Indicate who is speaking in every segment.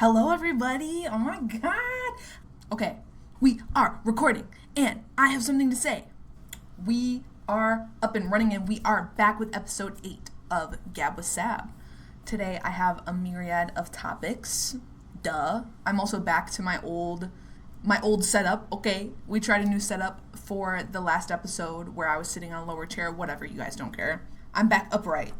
Speaker 1: Hello, everybody. Oh my God. Okay, we are recording, and I have something to say. We are up and running, and we are back with episode 8 of Gab with Sab. Today, I have a myriad of topics. Duh. I'm also back to my old setup. Okay, we tried a new setup for the last episode where I was sitting on a lower chair. Whatever, you guys don't care. I'm back upright.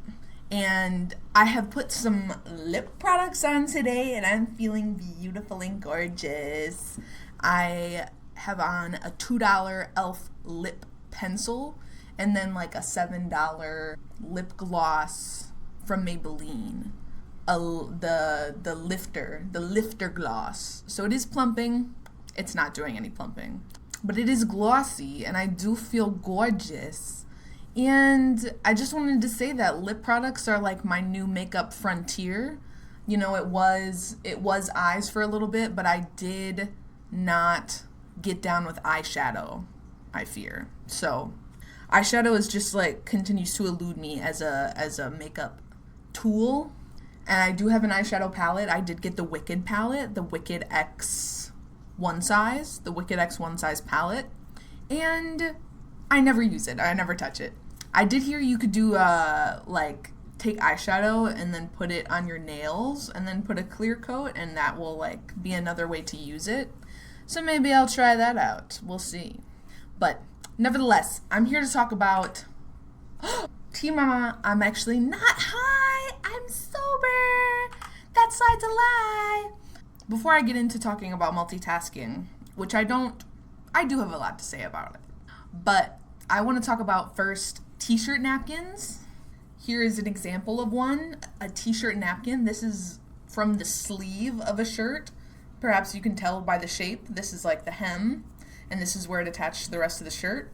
Speaker 1: And I have put some lip products on today, and I'm feeling beautiful and gorgeous. I have on a $2 e.l.f. lip pencil, and then like a $7 lip gloss from Maybelline. The lifter gloss. So it is plumping. It's not doing any plumping. But it is glossy, and I do feel gorgeous. And I just wanted to say that lip products are like my new makeup frontier. You know, it was eyes for a little bit, but I did not get down with eyeshadow, I fear. So eyeshadow is just like continues to elude me as a makeup tool. And I do have an eyeshadow palette. I did get the Wicked palette, the Wicked X one size palette. And I never use it. I never touch it. I did hear you could do like take eyeshadow and then put it on your nails and then put a clear coat, and that will like be another way to use it. So maybe I'll try that out. We'll see. But nevertheless, I'm here to talk about Tea Mama, I'm actually not high. I'm sober. That side's a lie. Before I get into talking about multitasking, which I do have a lot to say about it. But I want to talk about first t-shirt napkins. Here is an example of one, a t-shirt napkin. This is from the sleeve of a shirt. Perhaps you can tell by the shape. This is like the hem, and this is where it attached to the rest of the shirt.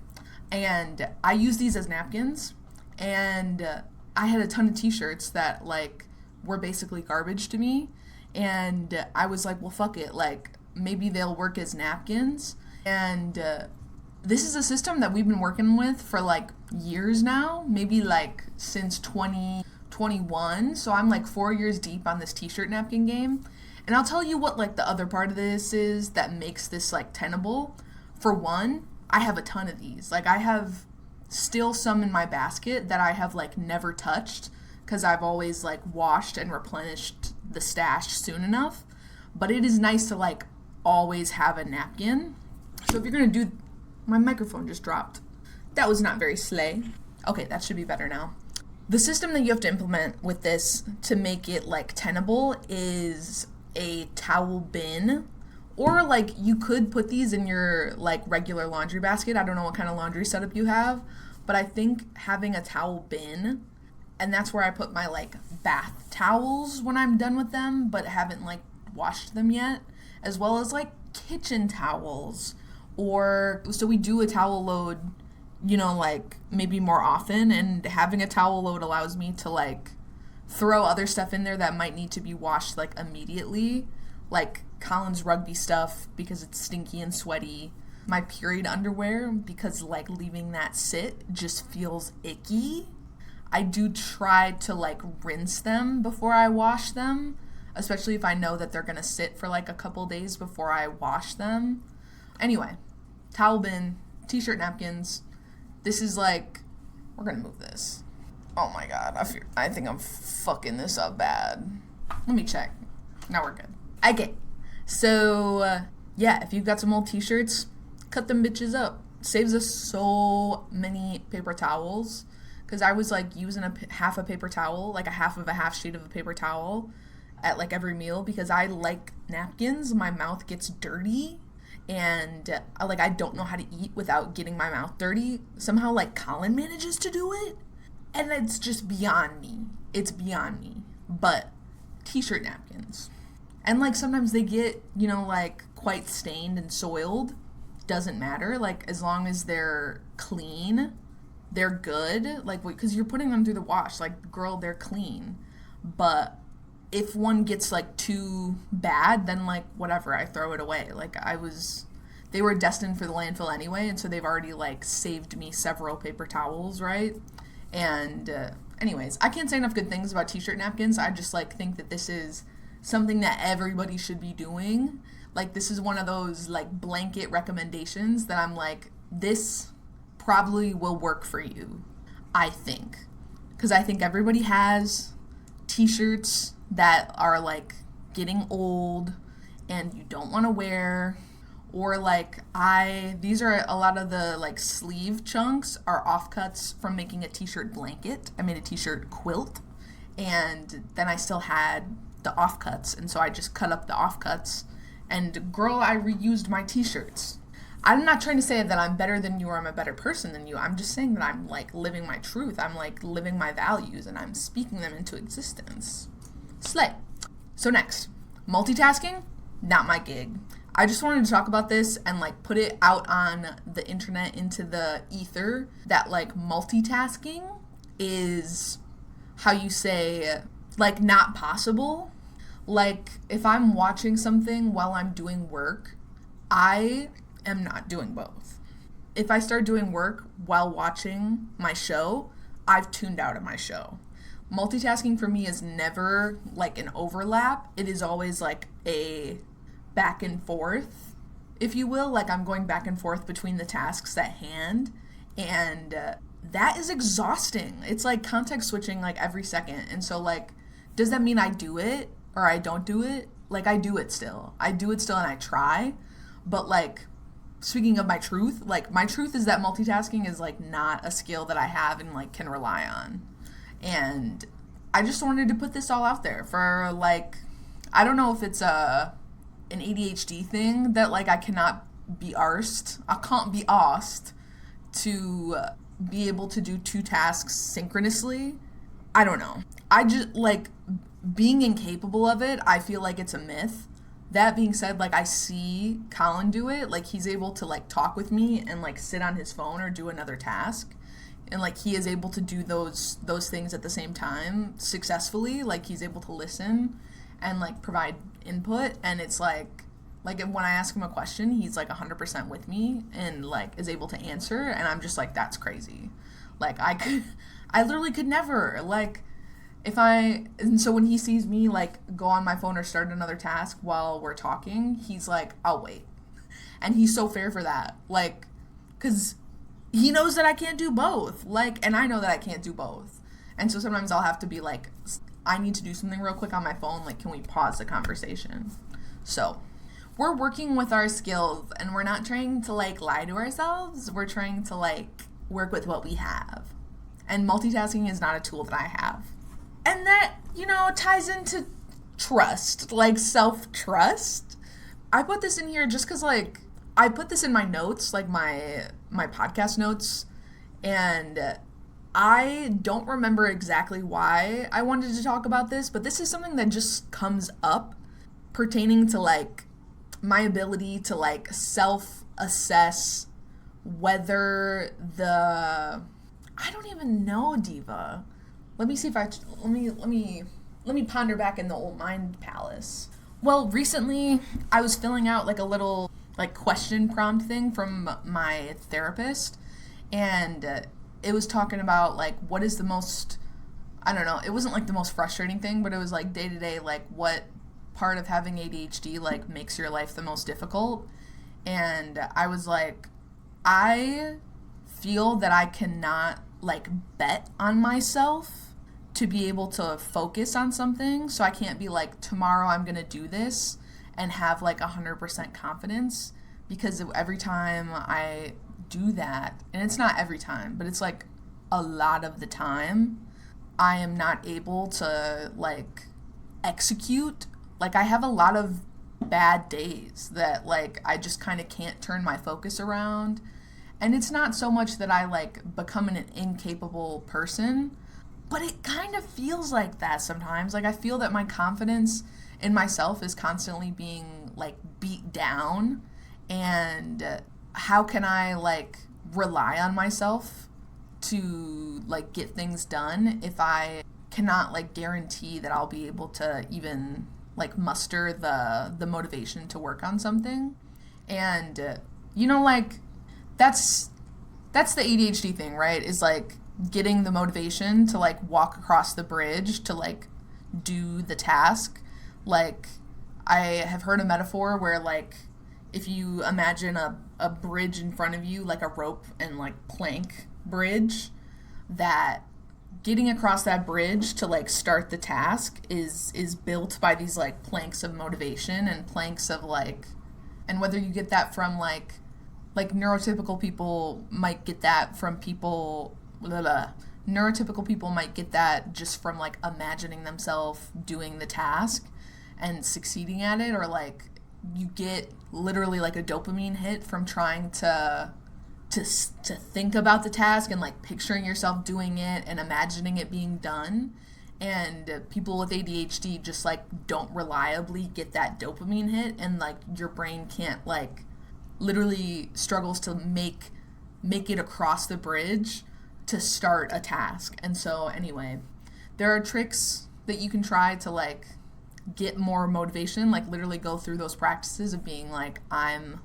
Speaker 1: And I use these as napkins, and I had a ton of t-shirts that like were basically garbage to me, and I was like, well, fuck it, like maybe they'll work as napkins. And this is a system that we've been working with for like years now, maybe like since 2021. So I'm like 4 years deep on this t-shirt napkin game. And I'll tell you what like the other part of this is that makes this like tenable. For one, I have a ton of these. Like I have still some in my basket that I have like never touched because I've always like washed and replenished the stash soon enough. But it is nice to like always have a napkin. So if you're gonna do, my microphone just dropped. That was not very slay. Okay, that should be better now. The system that you have to implement with this to make it like tenable is a towel bin, or like you could put these in your like regular laundry basket. I don't know what kind of laundry setup you have, but I think having a towel bin, and that's where I put my like bath towels when I'm done with them but haven't like washed them yet, as well as like kitchen towels. Or so we do a towel load, you know, like maybe more often, and having a towel load allows me to like throw other stuff in there that might need to be washed like immediately, like Colin's rugby stuff because it's stinky and sweaty, my period underwear because like leaving that sit just feels icky. I do try to like rinse them before I wash them, especially if I know that they're gonna sit for like a couple days before I wash them. Anyway, towel bin, t-shirt napkins. This is like, we're gonna move this. Oh my God, I think I'm fucking this up bad. Let me check. Now we're good. Okay, so yeah, if you've got some old t-shirts, cut them bitches up. Saves us so many paper towels. Because I was like using half a paper towel, like a half of a half sheet of a paper towel at like every meal because I like napkins. My mouth gets dirty. And like I don't know how to eat without getting my mouth dirty. Somehow like Colin manages to do it, and it's just beyond me. It's beyond me. But t-shirt napkins, and like sometimes they get, you know, like quite stained and soiled. Doesn't matter, like as long as they're clean, they're good. Like because you're putting them through the wash, like girl, they're clean. But if one gets like too bad, then like whatever, I throw it away. Like they were destined for the landfill anyway, and so they've already like saved me several paper towels, right? And anyways, I can't say enough good things about t-shirt napkins. I just like think that this is something that everybody should be doing. Like, this is one of those, like, blanket recommendations that I'm like, this probably will work for you, I think. Because I think everybody has t-shirts that are, like, getting old and you don't want to wear. Or, like, these are a lot of the, like, sleeve chunks are offcuts from making a t-shirt blanket. I made a t-shirt quilt, and then I still had the offcuts, and so I just cut up the offcuts. And girl, I reused my t-shirts. I'm not trying to say that I'm better than you or I'm a better person than you. I'm just saying that I'm, like, living my truth. I'm, like, living my values, and I'm speaking them into existence. Slay. So next, multitasking, not my gig. I just wanted to talk about this and, like, put it out on the internet into the ether that, like, multitasking is, how you say, like, not possible. Like, if I'm watching something while I'm doing work, I am not doing both. If I start doing work while watching my show, I've tuned out of my show. Multitasking for me is never, like, an overlap. It is always, like, a back and forth, if you will. Like, I'm going back and forth between the tasks at hand, and that is exhausting. It's like context switching, like, every second. And so, like, does that mean I do it or I don't do it? Like, I do it still. I do it still and I try. But, like, speaking of my truth, like, my truth is that multitasking is, like, not a skill that I have and, like, can rely on. And I just wanted to put this all out there for, like, I don't know if it's an ADHD thing that, like, I cannot be arsed. I can't be asked to be able to do two tasks synchronously. I don't know. I just, like, being incapable of it, I feel like it's a myth. That being said, like, I see Colin do it. Like, he's able to, like, talk with me and, like, sit on his phone or do another task. And, like, he is able to do those things at the same time successfully. Like, he's able to listen and, like, provide input. And it's, like when I ask him a question, he's, like, 100% with me and, like, is able to answer. And I'm just like, that's crazy. Like, I literally could never, like, and so when he sees me, like, go on my phone or start another task while we're talking, he's like, I'll wait. And he's so fair for that. Like, because he knows that I can't do both. Like, and I know that I can't do both. And so sometimes I'll have to be like, I need to do something real quick on my phone. Like, can we pause the conversation? So, we're working with our skills, and we're not trying to, like, lie to ourselves. We're trying to, like, work with what we have. And multitasking is not a tool that I have. And that, you know, ties into trust, like, self-trust. I put this in here just because, like, I put this in my notes, like, my podcast notes, and I don't remember exactly why I wanted to talk about this, but this is something that just comes up pertaining to, like, my ability to, like, self-assess whether I don't even know, Diva. Let me see if let me ponder back in the old mind palace. Well, recently I was filling out, like, a little, like, question prompt thing from my therapist, and it was talking about, like, what is the most, I don't know, it wasn't, like, the most frustrating thing, but it was, like, day to day, like, what part of having ADHD, like, makes your life the most difficult. And I was like, I feel that I cannot, like, bet on myself to be able to focus on something. So I can't be like, tomorrow I'm gonna do this and have, like, 100% confidence, because every time I do that, and it's not every time, but it's, like, a lot of the time, I am not able to, like, execute. Like, I have a lot of bad days that, like, I just kind of can't turn my focus around. And it's not so much that I, like, become an incapable person, but it kind of feels like that sometimes. Like, I feel that my confidence in myself is constantly being, like, beat down. And how can I, like, rely on myself to, like, get things done if I cannot, like, guarantee that I'll be able to even, like, muster the motivation to work on something? And, you know, like, that's the ADHD thing, right? Is, like, getting the motivation to, like, walk across the bridge to, like, do the task. Like, I have heard a metaphor where, like, if you imagine a bridge in front of you, like a rope and, like, plank bridge, that getting across that bridge to, like, start the task is built by these, like, planks of motivation and planks of, like, and whether you get that from, like neurotypical people might get that from people, neurotypical people might get that just from, like, imagining themselves doing the task and succeeding at it, or, like, you get literally, like, a dopamine hit from trying to think about the task and, like, picturing yourself doing it and imagining it being done. And people with ADHD just, like, don't reliably get that dopamine hit, and, like, your brain can't, like, literally struggles to make it across the bridge to start a task. And so anyway, there are tricks that you can try to, like, get more motivation, like, literally go through those practices of being like, I'm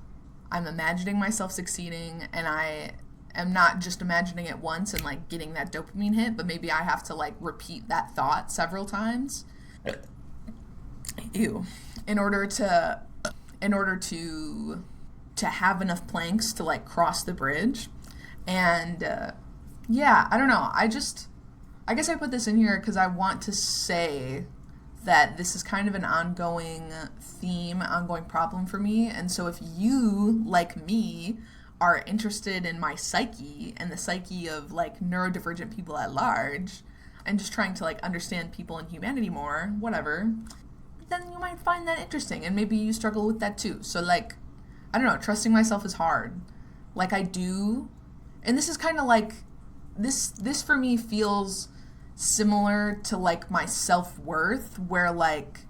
Speaker 1: imagining myself succeeding, and I am not just imagining it once and, like, getting that dopamine hit, but maybe I have to, like, repeat that thought several times in order to have enough planks to, like, cross the bridge. And yeah, I don't know, I guess I put this in here because I want to say that this is kind of an ongoing theme, ongoing problem for me. And so if you, like me, are interested in my psyche and the psyche of, like, neurodivergent people at large, and just trying to, like, understand people and humanity more, whatever, then you might find that interesting, and maybe you struggle with that too. So, like, I don't know, trusting myself is hard. Like, I do, and this is kind of like, this for me feels similar to, like, my self-worth, where, like,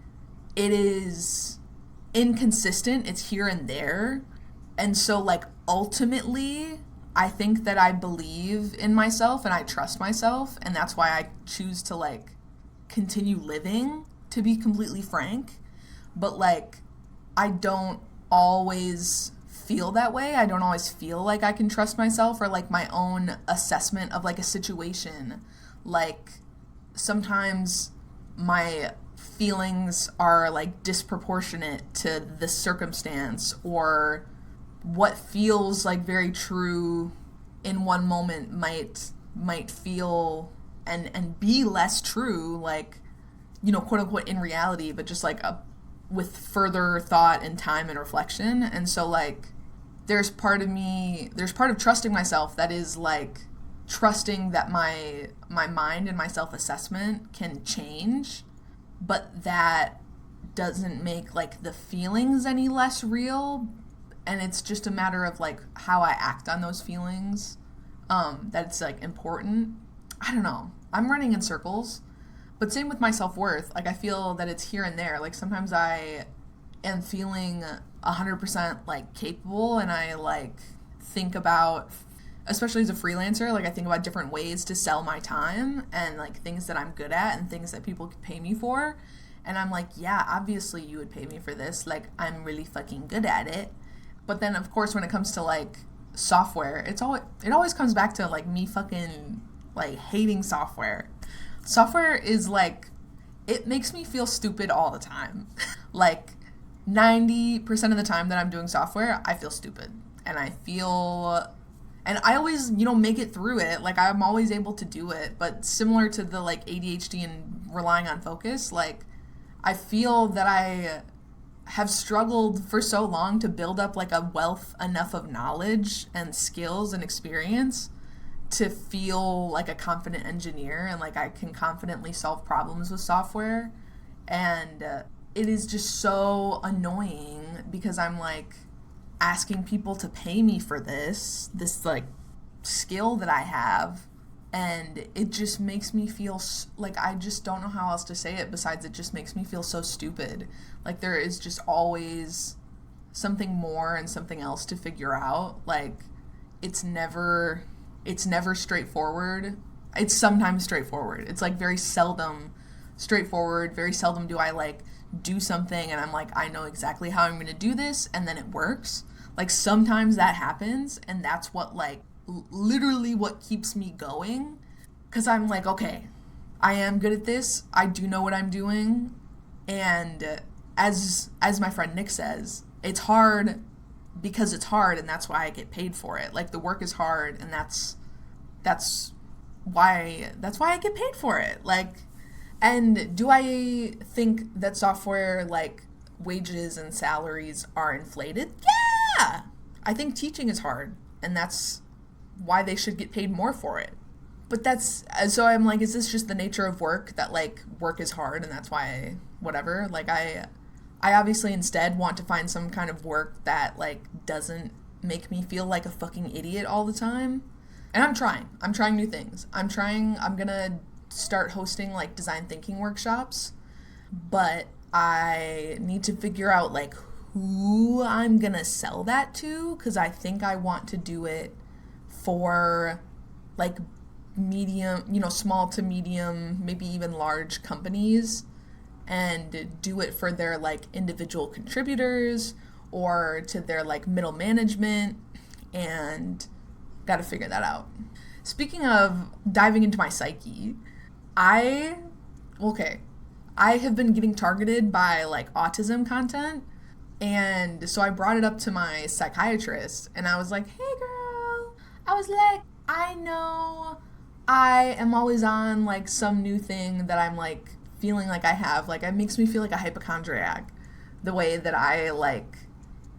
Speaker 1: it is inconsistent, it's here and there. And so, like, ultimately, I think that I believe in myself and I trust myself, and that's why I choose to, like, continue living, to be completely frank. But, like, I don't always feel that way. I don't always feel like I can trust myself or, like, my own assessment of, like, a situation. Like, sometimes my feelings are, like, disproportionate to the circumstance, or what feels, like, very true in one moment might feel and be less true, like, you know, quote unquote, in reality, but just, like, with further thought and time and reflection. And so, like, there's part of trusting myself that is, like, trusting that my mind and my self-assessment can change, but that doesn't make, like, the feelings any less real. And it's just a matter of, like, how I act on those feelings, that's, like, important. I don't know. I'm running in circles. But same with my self-worth. Like, I feel that it's here and there. Like, sometimes I am feeling 100%, like, capable, and I, like, think about, especially as a freelancer, like, I think about different ways to sell my time and, like, things that I'm good at and things that people could pay me for. And I'm like, yeah, obviously you would pay me for this. Like, I'm really fucking good at it. But then, of course, when it comes to, like, software, it always comes back to, like, me fucking, like, hating software. Software is, like, it makes me feel stupid all the time. Like, 90% of the time that I'm doing software, I feel stupid. And I always, you know, make it through it. Like, I'm always able to do it. But similar to the, like, ADHD and relying on focus, like, I feel that I have struggled for so long to build up, like, a wealth enough of knowledge and skills and experience to feel like a confident engineer, and, like, I can confidently solve problems with software. And it is just so annoying because I'm, like, asking people to pay me for this like, skill that I have, and it just makes me feel like, I just don't know how else to say it besides it just makes me feel so stupid. Like, there is just always something more and something else to figure out. Like, it's never straightforward. It's sometimes straightforward. It's, like, very seldom straightforward. Very seldom do I, like, do something and I'm like, I know exactly how I'm going to do this, and then it works. Like, sometimes that happens, and that's what, like, literally what keeps me going. Because I'm like, okay, I am good at this. I do know what I'm doing. And as my friend Nick says, it's hard because it's hard, and that's why I get paid for it. Like, the work is hard, and that's why I get paid for it. Like, and do I think that software, like, wages and salaries are inflated? Yeah! I think teaching is hard, and that's why they should get paid more for it. But so I'm like, is this just the nature of work, that, like, work is hard and that's why whatever? Like, I obviously instead want to find some kind of work that, like, doesn't make me feel like a fucking idiot all the time. And I'm trying new things. I'm gonna start hosting, like, design thinking workshops, but I need to figure out, like, who I'm gonna sell that to, because I think I want to do it for, like, medium, small to medium, maybe even large companies, and do it for their, like, individual contributors or to their, like, middle management, and got to figure that out. Speaking of diving into my psyche, I have been getting targeted by, like, autism content, and so I brought it up to my psychiatrist, and I was like, hey girl, I know I am always on, like, some new thing that I'm, like, feeling like I have. Like, it makes me feel like a hypochondriac, the way that I, like,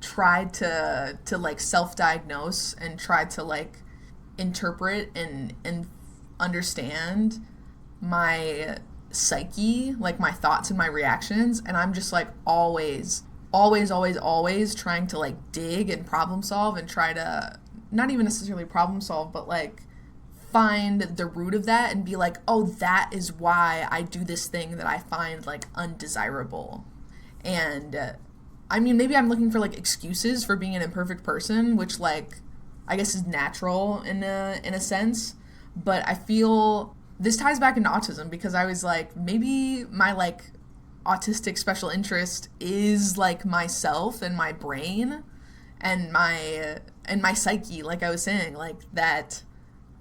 Speaker 1: try to like, self-diagnose and try to, like, interpret and understand my psyche, like, my thoughts and my reactions, and I'm just, like, always trying to, like, dig and problem solve and try to, not even necessarily problem solve, but, like, find the root of that and be like, oh, that is why I do this thing that I find, like, undesirable. And I mean, maybe I'm looking for, like, excuses for being an imperfect person, which, like, I guess is natural in a sense, but I feel this ties back into autism, because I was like, maybe my, like, autistic special interest is, like, myself and my brain and my psyche, like I was saying, like, that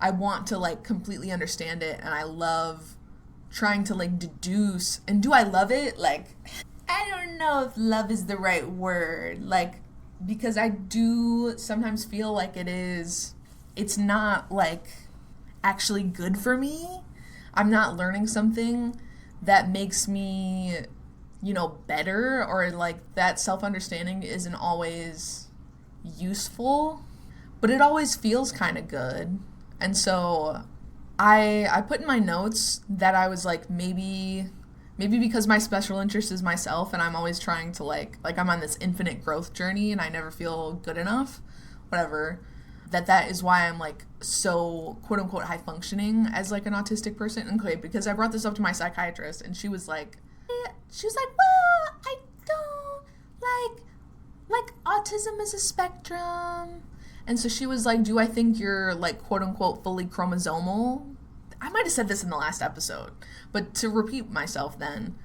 Speaker 1: I want to, like, completely understand it, and I love trying to, like, deduce. And do I love it? Like, I don't know if love is the right word, like, because I do sometimes feel like it's not, like, actually good for me. I'm not learning something that makes me, better, or, like, that self-understanding isn't always useful, but it always feels kind of good. And so I put in my notes that I was like, maybe because my special interest is myself, and I'm always trying to, like I'm on this infinite growth journey and I never feel good enough, whatever, that is why I'm, like, so quote unquote high functioning as, like, an autistic person. Okay, because I brought this up to my psychiatrist, and she was like, well, I don't like autism is a spectrum. And so she was like, do I think you're, like, quote-unquote fully chromosomal? I might have said this in the last episode, but to repeat myself then,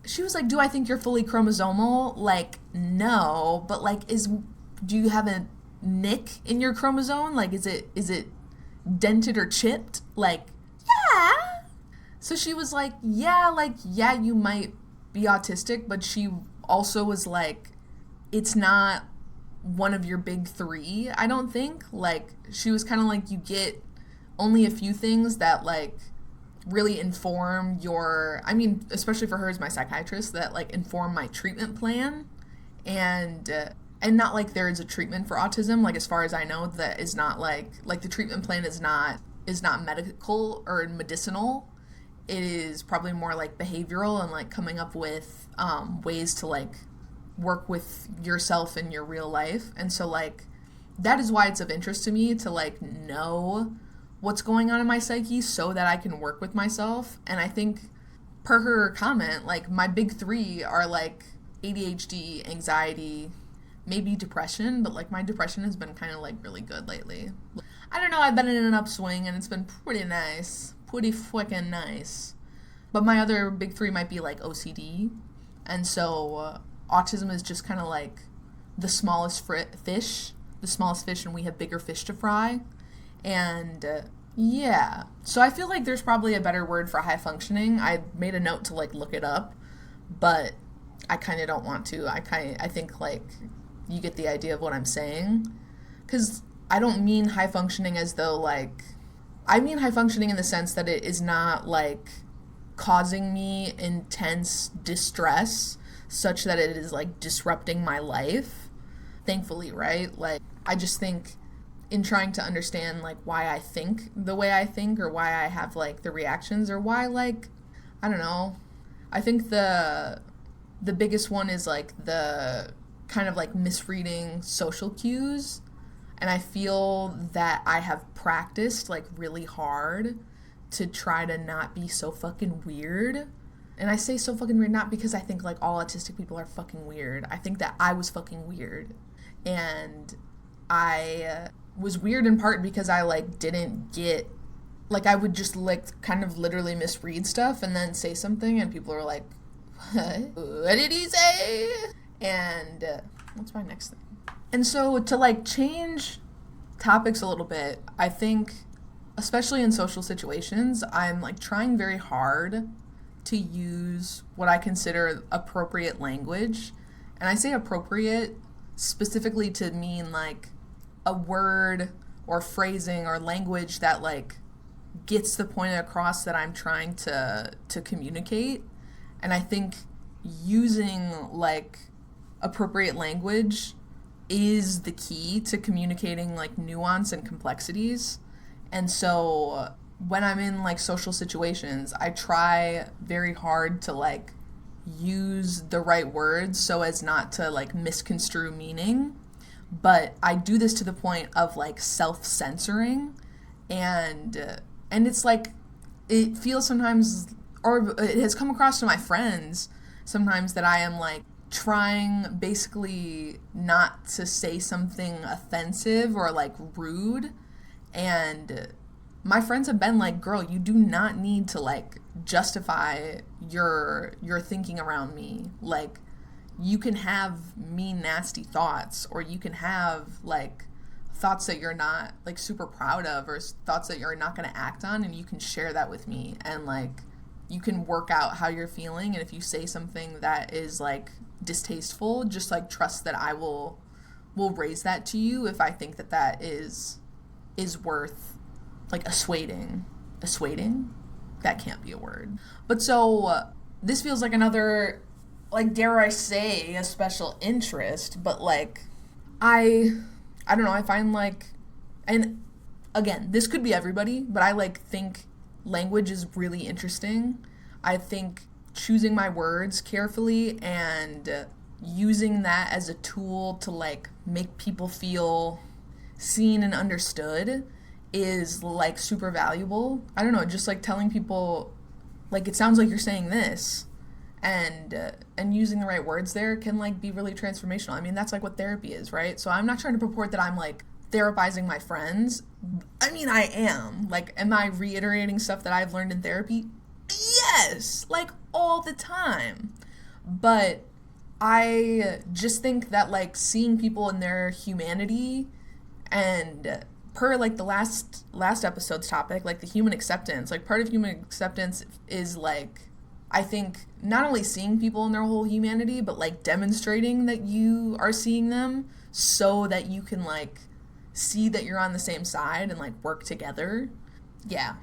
Speaker 1: she was like, do I think you're fully chromosomal? Like, no, but, like, do you have a nick in your chromosome? Like, is it dented or chipped? Like, yeah. So she was like, yeah, you might be autistic, but she also was like, it's not one of your big three, I don't think. Like, she was kind of like, you get only a few things that, like, really inform especially for her as my psychiatrist, that, like, inform my treatment plan. And not, like, there is a treatment for autism, like, as far as I know, that is not, like the treatment plan is not medical or medicinal. It is probably more, like, behavioral and, like, coming up with ways to, like, work with yourself in your real life. And so, like, that is why it's of interest to me to, like, know what's going on in my psyche so that I can work with myself. And I think, per her comment, like, my big three are, like, ADHD, anxiety, maybe depression, but, like, my depression has been kind of, like, really good lately. I don't know, I've been in an upswing and it's been pretty nice. Pretty freaking nice. But my other big three might be, like, OCD. And so autism is just kind of like the smallest fish, and we have bigger fish to fry. And yeah, so I feel like there's probably a better word for high functioning. I made a note to, like, look it up, but I kind of don't want to. I think, like, you get the idea of what I'm saying. Because I don't mean high functioning as though, like, I mean high functioning in the sense that it is not, like, causing me intense distress such that it is, like, disrupting my life. Thankfully, right? Like, I just think in trying to understand, like, why I think the way I think, or why I have, like, the reactions, or why, like, I don't know. I think the biggest one is, like, the kind of, like, misreading social cues. And I feel that I have practiced, like, really hard to try to not be so fucking weird. And I say so fucking weird not because I think, like, all autistic people are fucking weird. I think that I was fucking weird. And I was weird in part because I, like, didn't get, like, I would just, like, kind of literally misread stuff and then say something and people are like, what did he say? And what's my next thing? And so to, like, change topics a little bit, I think, especially in social situations, I'm, like, trying very hard to use what I consider appropriate language. And I say appropriate specifically to mean, like, a word or phrasing or language that, like, gets the point across that I'm trying to communicate. And I think using, like, appropriate language is the key to communicating, like, nuance and complexities. And so when I'm in, like, social situations, I try very hard to, like, use the right words so as not to, like, misconstrue meaning. But I do this to the point of, like, self-censoring, and it's, like, it feels sometimes, or it has come across to my friends sometimes, that I am, like, trying basically not to say something offensive or, like, rude, and my friends have been like, girl, you do not need to, like, justify your thinking around me. Like, you can have mean, nasty thoughts, or you can have, like, thoughts that you're not, like, super proud of, or thoughts that you're not going to act on, and you can share that with me, and, like, you can work out how you're feeling. And if you say something that is, like, distasteful, just, like, trust that I will raise that to you if I think that is worth, like, assuading. That can't be a word. But so this feels like another, like, dare I say, a special interest, but, like, I don't know, I find, like, and again, this could be everybody, but I, like, think language is really interesting. I think choosing my words carefully and using that as a tool to, like, make people feel seen and understood is, like, super valuable. I don't know, just, like, telling people, like, it sounds like you're saying this, and using the right words there can, like, be really transformational. I mean, that's, like, what therapy is, right? So I'm not trying to purport that I'm, like, therapizing my friends. I mean, I am. Like, am I reiterating stuff that I've learned in therapy? Yes, like, all the time. But I just think that, like, seeing people in their humanity, and per, like, the last episode's topic, like, the human acceptance, like, part of human acceptance is, like, I think not only seeing people in their whole humanity, but, like, demonstrating that you are seeing them so that you can, like, see that you're on the same side and, like, work together. Yeah.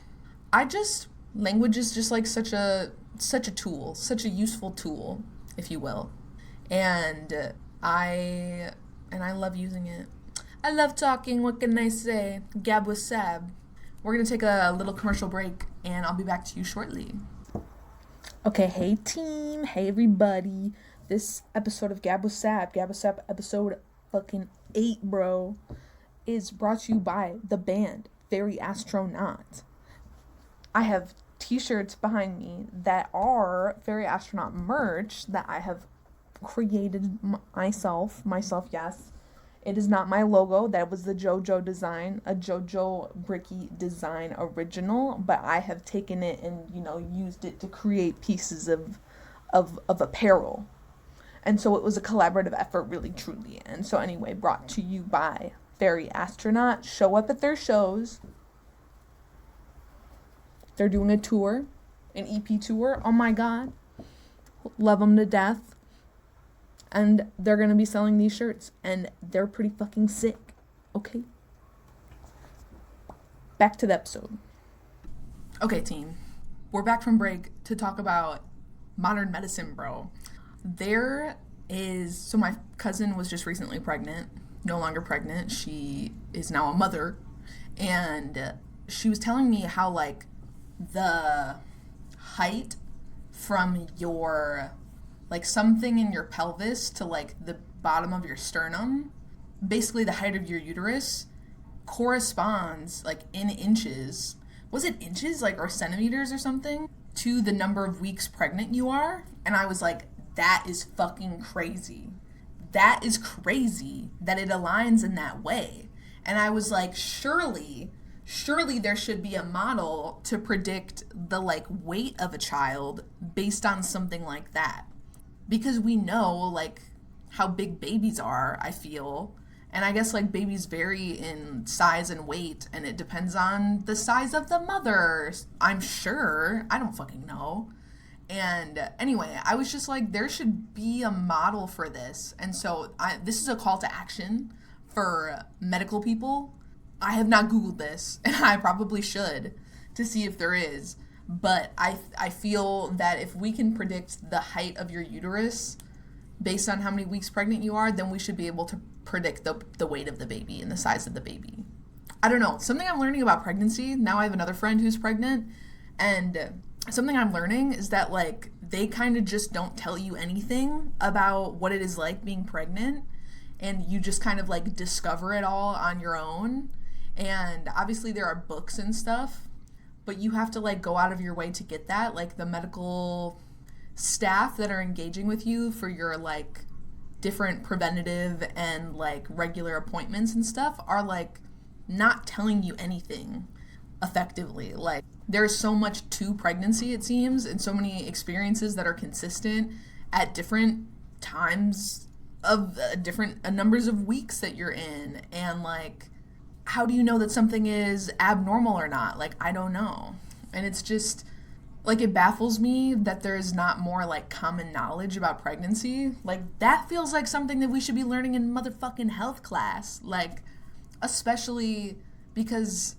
Speaker 1: Language is just, like, such a tool, such a useful tool, if you will. And I love using it. I love talking, what can I say? Gab with Sab. We're going to take a little commercial break, and I'll be back to you shortly. Okay, hey team, hey everybody. This episode of Gab with Sab episode fucking 8, bro, is brought to you by the band Very Astronaut. I have t-shirts behind me that are Very Astronaut merch that I have created myself, yes. It is not my logo. That was the JoJo design, a JoJo Bricky design original, but I have taken it and, you know, used it to create pieces of apparel. And so it was a collaborative effort, really, truly. And so anyway, brought to you by Very Astronaut. Show up at their shows. They're doing a tour, an EP tour. Oh my God. Love them to death. And they're going to be selling these shirts. And they're pretty fucking sick. Okay? Back to the episode. Okay, team. We're back from break to talk about modern medicine, bro. So my cousin was just recently pregnant. No longer pregnant. She is now a mother. And she was telling me how, like, the height from your, like, something in your pelvis to, like, the bottom of your sternum, basically the height of your uterus, corresponds, like, in inches. Was it inches, like, or centimeters or something, to the number of weeks pregnant you are? And I was like, that is fucking crazy. That is crazy that it aligns in that way. And I was like, surely there should be a model to predict the, like, weight of a child based on something like that. Because we know, like, how big babies are, I feel. And I guess, like, babies vary in size and weight, and it depends on the size of the mother, I'm sure. I don't fucking know. And anyway, I was just like, there should be a model for this. And so this is a call to action for medical people. I have not Googled this, and I probably should, to see if there is. But I feel that if we can predict the height of your uterus based on how many weeks pregnant you are, then we should be able to predict the weight of the baby and the size of the baby. I don't know. Something I'm learning about pregnancy, now I have another friend who's pregnant, and something I'm learning is that, like, they kind of just don't tell you anything about what it is like being pregnant, and you just kind of, like, discover it all on your own. And obviously there are books and stuff, but you have to, like, go out of your way to get that. Like, the medical staff that are engaging with you for your, like, different preventative and, like, regular appointments and stuff are, like, not telling you anything effectively. Like, there's so much to pregnancy, it seems, and so many experiences that are consistent at different times of different numbers of weeks that you're in. And, like, how do you know that something is abnormal or not? Like, I don't know. And it's just, like, it baffles me that there's not more, like, common knowledge about pregnancy. Like, that feels like something that we should be learning in motherfucking health class. Like, especially because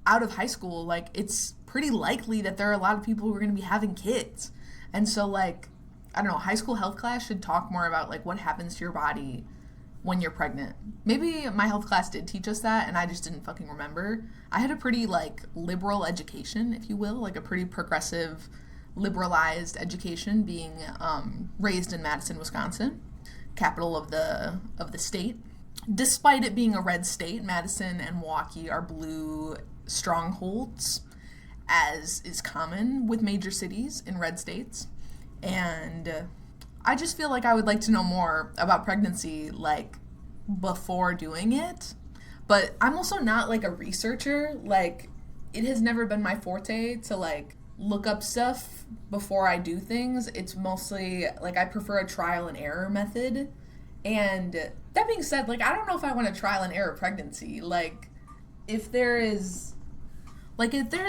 Speaker 1: out of high school, like, it's pretty likely that there are a lot of people who are going to be having kids. And so, like, I don't know, high school health class should talk more about, like, what happens to your body when you're pregnant. Maybe my health class did teach us that, and I just didn't fucking remember. I had a pretty, like, liberal education, if you will, like a pretty progressive, liberalized education, being raised in Madison, Wisconsin, capital of the state. Despite it being a red state, Madison and Milwaukee are blue strongholds, as is common with major cities in red states. And I just feel like I would like to know more about pregnancy, like, before doing it. But I'm also not, like, a researcher. Like, it has never been my forte to, like, look up stuff before I do things. It's mostly, like, I prefer a trial and error method. And that being said, like, I don't know if I want a trial and error pregnancy. Like, if there is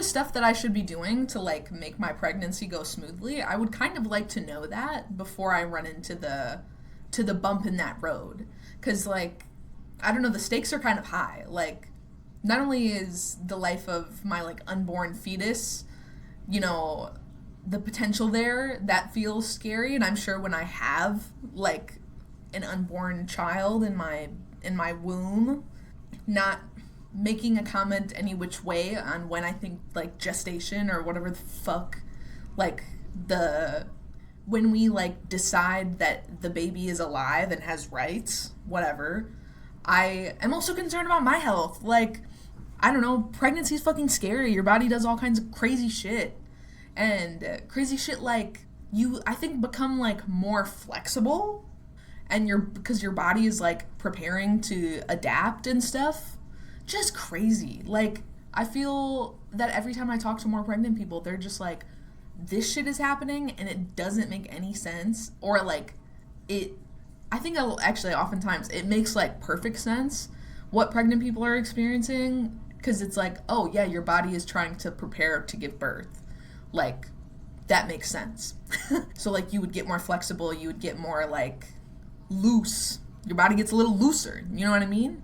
Speaker 1: stuff that I should be doing to, like, make my pregnancy go smoothly, I would kind of like to know that before I run into the bump in that road. Because, like, I don't know, the stakes are kind of high. Like, not only is the life of my, like, unborn fetus, you know, the potential there, that feels scary. And I'm sure when I have, like, an unborn child in my womb, not making a comment any which way on when I think, like, gestation or whatever the fuck, like, when we, like, decide that the baby is alive and has rights, whatever, I am also concerned about my health. Like, I don't know, pregnancy's fucking scary. Your body does all kinds of crazy shit. And crazy shit, like, you, I think, become, like, more flexible, and because your body is, like, preparing to adapt and stuff. Just crazy. Like, I feel that every time I talk to more pregnant people, they're just like, this shit is happening and it doesn't make any sense. Or, like, I think actually oftentimes it makes, like, perfect sense what pregnant people are experiencing, because it's like, oh yeah, your body is trying to prepare to give birth. Like, that makes sense. So, like, you would get more flexible, you would get more, like, loose. Your body gets a little looser. You know what I mean?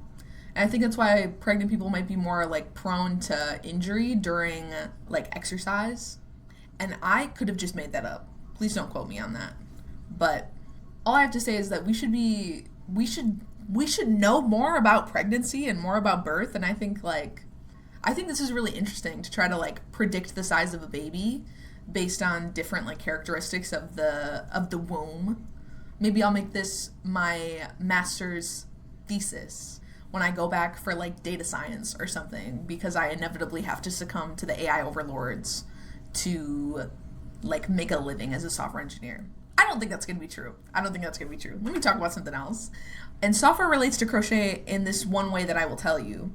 Speaker 1: And I think that's why pregnant people might be more like prone to injury during like exercise. And I could have just made that up. Please don't quote me on that. But all I have to say is that we should know more about pregnancy and more about birth. And I think this is really interesting to try to like predict the size of a baby based on different like characteristics of the womb. Maybe I'll make this my master's thesis when I go back for like data science or something, because I inevitably have to succumb to the AI overlords to like make a living as a software engineer. I don't think that's going to be true. Let me talk about something else. And software relates to crochet in this one way that I will tell you.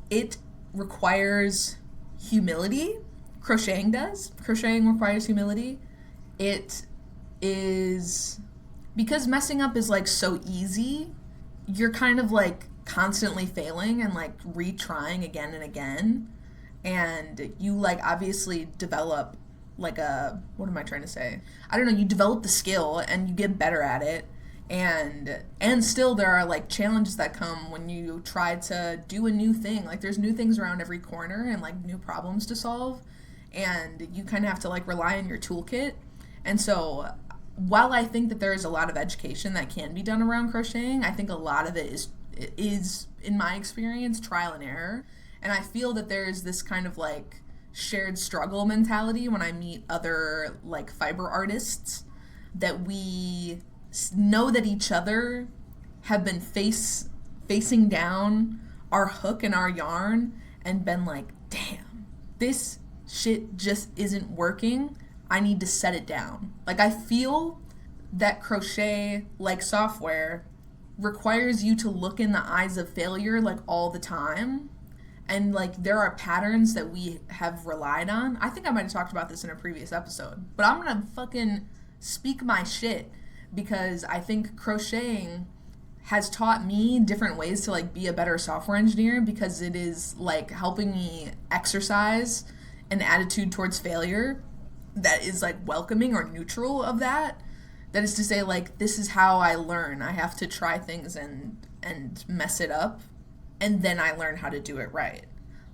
Speaker 1: It requires humility. Crocheting does. Crocheting requires humility. It is, because messing up is like so easy, you're kind of like constantly failing and like retrying again and again. And you like obviously develop like what am I trying to say? I don't know, you develop the skill and you get better at it. And still there are like challenges that come when you try to do a new thing. Like there's new things around every corner and like new problems to solve. And you kind of have to like rely on your toolkit. And so while I think that there is a lot of education that can be done around crocheting, I think a lot of it is in my experience, trial and error. And I feel that there is this kind of like shared struggle mentality when I meet other like fiber artists, that we know that each other have been facing down our hook and our yarn and been like, damn, this shit just isn't working. I need to set it down. Like I feel that crochet, like software, requires you to look in the eyes of failure like all the time. And like there are patterns that we have relied on. I think I might have talked about this in a previous episode, but I'm gonna fucking speak my shit, because I think crocheting has taught me different ways to like be a better software engineer, because it is like helping me exercise an attitude towards failure that is like welcoming or neutral of that. That is to say, like, this is how I learn. I have to try things and mess it up, and then I learn how to do it right.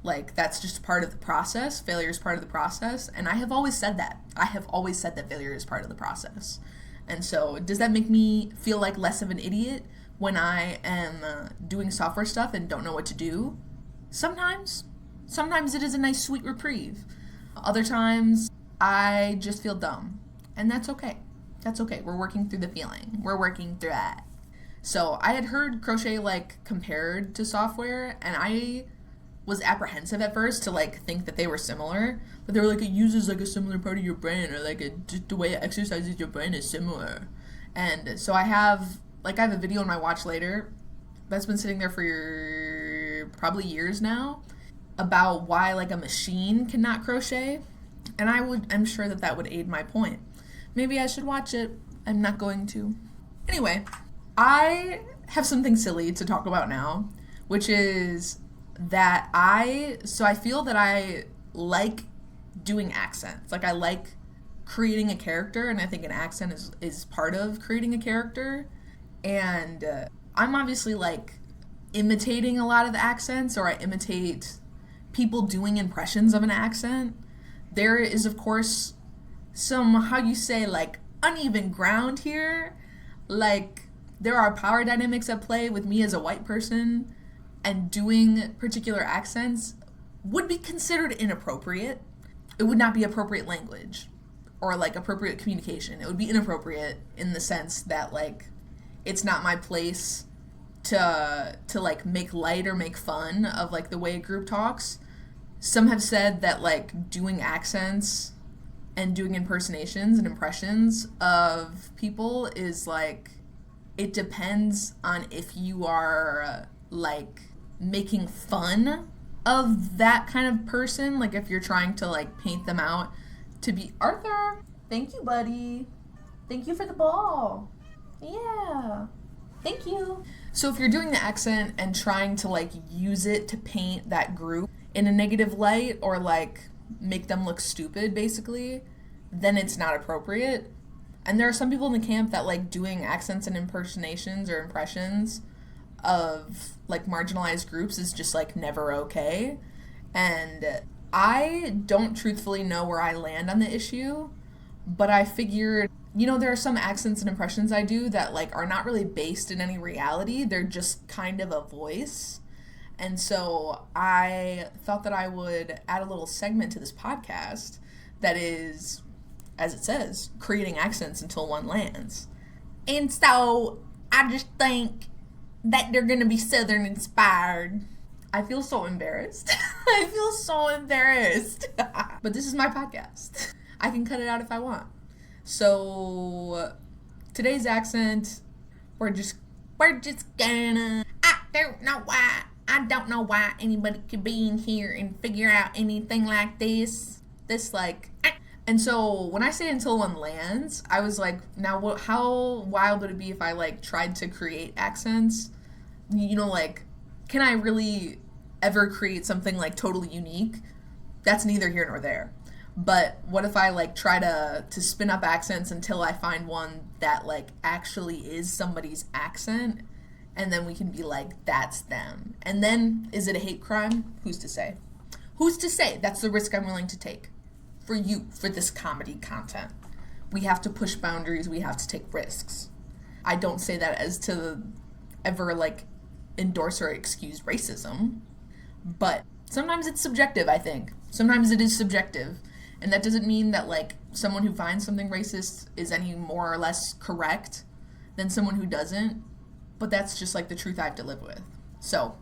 Speaker 1: Like, that's just part of the process. Failure is part of the process. And I have always said that. I have always said that failure is part of the process. And so does that make me feel like less of an idiot when I am doing software stuff and don't know what to do? Sometimes. Sometimes it is a nice, sweet reprieve. Other times I just feel dumb. And that's okay. That's okay. We're working through the feeling. We're working through that. So I had heard crochet like compared to software, and I was apprehensive at first to like think that they were similar, but they were like, it uses like a similar part of your brain, or like just the way it exercises your brain is similar. And so I have a video on my watch later that's been sitting there for probably years now about why like a machine cannot crochet, and I'm sure that would aid my point. Maybe I should watch it. I'm not going to. Anyway, I have something silly to talk about now, which is that I feel that I like doing accents. Like I like creating a character, and I think an accent is part of creating a character. And I'm obviously like imitating a lot of the accents, or I imitate people doing impressions of an accent. There is, of course, some, how you say, like uneven ground here. Like there are power dynamics at play with me as a white person, and doing particular accents would be considered inappropriate. It would not be appropriate language or like appropriate communication. It would be inappropriate in the sense that like it's not my place to like make light or make fun of like the way a group talks. Some have said that like doing accents and doing impersonations and impressions of people is like, it depends on if you are like making fun of that kind of person. Like if you're trying to like paint them out to be Arthur. Thank you, buddy. Thank you for the ball. Yeah. Thank you. So if you're doing the accent and trying to like use it to paint that group in a negative light, or like make them look stupid basically, then it's not appropriate. And there are some people in the camp that like doing accents and impersonations or impressions of like marginalized groups is just like never okay. And I don't truthfully know where I land on the issue, but I figured, there are some accents and impressions I do that like are not really based in any reality. They're just kind of a voice. And so I thought that I would add a little segment to this podcast that is, as it says, creating accents until one lands. And so I just think that they're going to be Southern inspired. I feel so embarrassed. I feel so embarrassed. But this is my podcast. I can cut it out if I want. So today's accent, we're just gonna, I don't know why anybody could be in here and figure out anything like this. And so when I say until one lands, I was like, now how wild would it be if I like tried to create accents? Like, can I really ever create something like totally unique? That's neither here nor there. But what if I like try to spin up accents until I find one that like actually is somebody's accent, and then we can be like, that's them. And then is it a hate crime? Who's to say? Who's to say? That's the risk I'm willing to take for you, for this comedy content. We have to push boundaries. We have to take risks. I don't say that as to ever like endorse or excuse racism, but sometimes it's subjective, I think. Sometimes it is subjective. And that doesn't mean that like someone who finds something racist is any more or less correct than someone who doesn't. But that's just like the truth I have to live with. So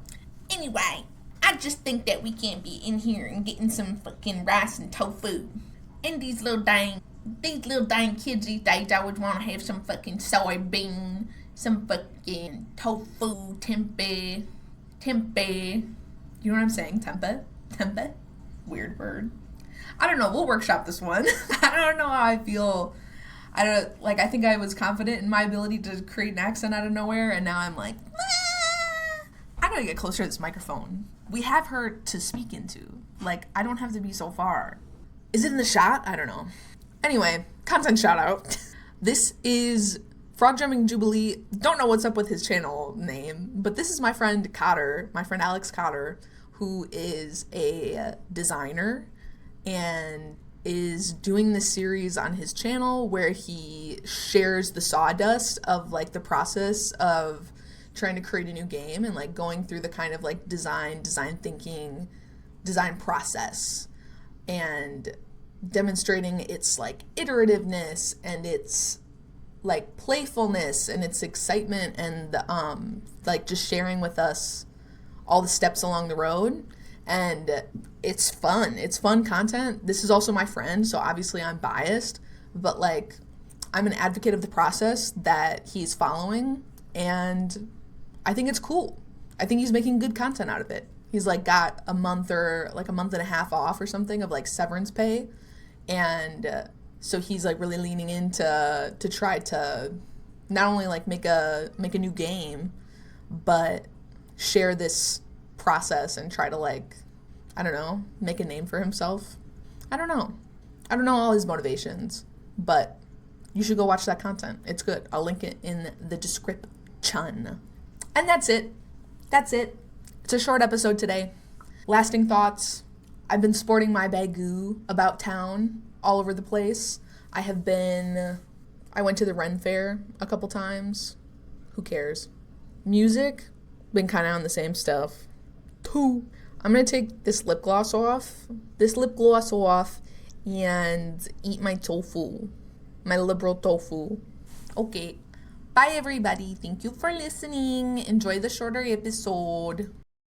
Speaker 1: anyway, I just think that we can't be in here and getting some fucking rice and tofu. And these little dang kids these days always want to have some fucking soybean, some fucking tofu, tempeh. You know what I'm saying? Tempeh? Weird word. I don't know. We'll workshop this one. I don't know how I feel. I think I was confident in my ability to create an accent out of nowhere, and now I'm like, I gotta get closer to this microphone. We have her to speak into. Like, I don't have to be so far. Is it in the shot? I don't know. Anyway, content shout out. This is Frog Jumping Jubilee. Don't know what's up with his channel name, but this is my friend Cotter, my friend Alex Cotter, who is a designer and is doing this series on his channel where he shares the sawdust of like the process of trying to create a new game and like going through the kind of like design thinking, design process, and demonstrating its like iterativeness and its like playfulness and its excitement and like just sharing with us all the steps along the road. And it's fun content. This is also my friend, so obviously I'm biased, but like I'm an advocate of the process that he's following, and I think it's cool. I think he's making good content out of it. He's like got a month and a half off or something of like severance pay, and so he's like really leaning into to try to not only like make a new game, but share this process and try to like, I don't know, make a name for himself. I don't know all his motivations, but you should go watch that content. It's good. I'll link it in the description. And that's it. It's a short episode today. Lasting thoughts. I've been sporting my bagoo about town all over the place. I went to the Ren Fair a couple times. Who cares? Music, been kind of on the same stuff. I'm going to take this lip gloss off and eat my tofu, my liberal tofu. Okay. Bye, everybody. Thank you for listening. Enjoy the shorter episode.